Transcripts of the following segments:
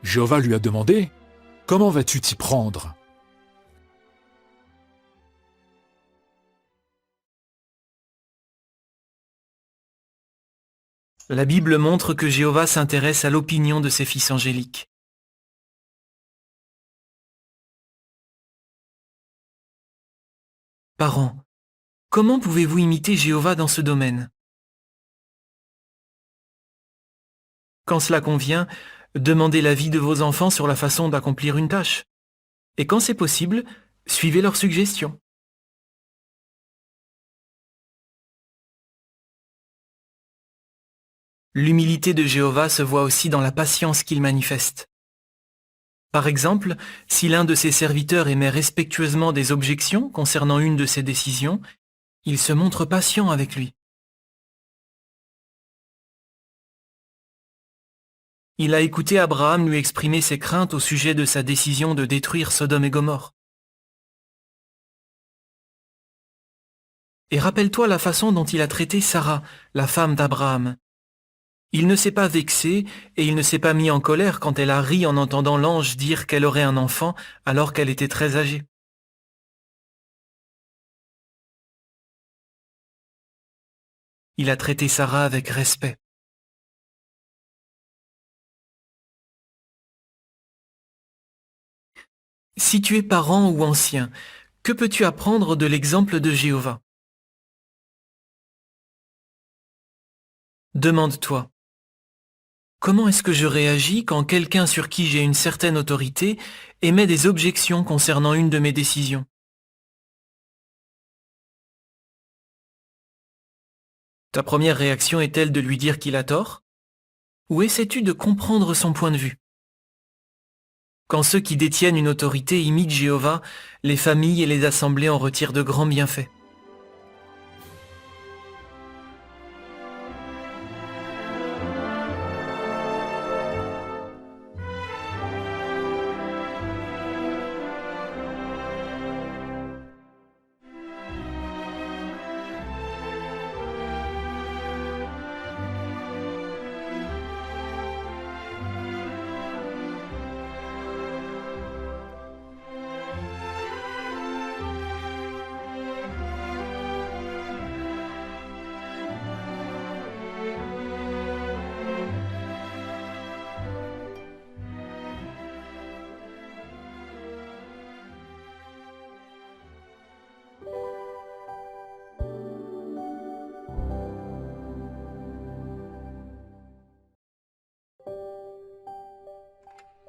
Jéhovah lui a demandé « Comment vas-tu t'y prendre ?» La Bible montre que Jéhovah s'intéresse à l'opinion de ses fils angéliques. Parents, comment pouvez-vous imiter Jéhovah dans ce domaine? Quand cela convient, demandez l'avis de vos enfants sur la façon d'accomplir une tâche. Et quand c'est possible, suivez leurs suggestions. L'humilité de Jéhovah se voit aussi dans la patience qu'il manifeste. Par exemple, si l'un de ses serviteurs émet respectueusement des objections concernant une de ses décisions, il se montre patient avec lui. Il a écouté Abraham lui exprimer ses craintes au sujet de sa décision de détruire Sodome et Gomorrhe. Et rappelle-toi la façon dont il a traité Sarah, la femme d'Abraham. Il ne s'est pas vexé et il ne s'est pas mis en colère quand elle a ri en entendant l'ange dire qu'elle aurait un enfant alors qu'elle était très âgée. Il a traité Sarah avec respect. Si tu es parent ou ancien, que peux-tu apprendre de l'exemple de Jéhovah? Demande-toi. Comment est-ce que je réagis quand quelqu'un sur qui j'ai une certaine autorité émet des objections concernant une de mes décisions? Ta première réaction est-elle de lui dire qu'il a tort? Ou essaies-tu de comprendre son point de vue? Quand ceux qui détiennent une autorité imitent Jéhovah, les familles et les assemblées en retirent de grands bienfaits.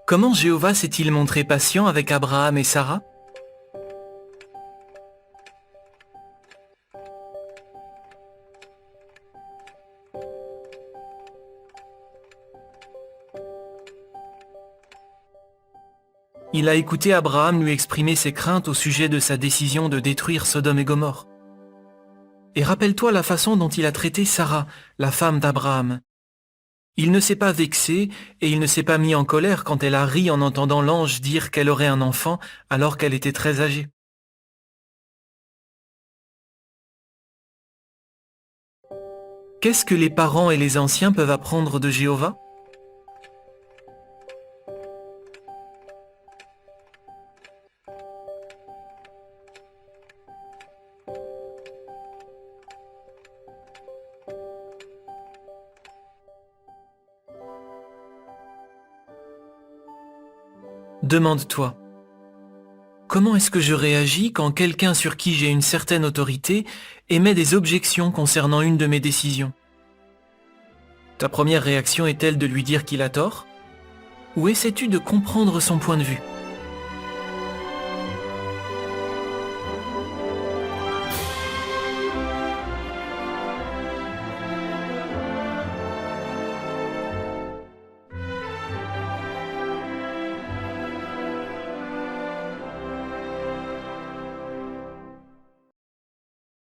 Comment Jéhovah s'est-il montré patient avec Abraham et Sarah? Il a écouté Abraham lui exprimer ses craintes au sujet de sa décision de détruire Sodome et Gomorrhe. Et rappelle-toi la façon dont il a traité Sarah, la femme d'Abraham. Il ne s'est pas vexé et il ne s'est pas mis en colère quand elle a ri en entendant l'ange dire qu'elle aurait un enfant alors qu'elle était très âgée. Qu'est-ce que les parents et les anciens peuvent apprendre de Jéhovah? Demande-toi. Comment est-ce que je réagis quand quelqu'un sur qui j'ai une certaine autorité émet des objections concernant une de mes décisions? Ta première réaction est-elle de lui dire qu'il a tort? Ou essaies-tu de comprendre son point de vue?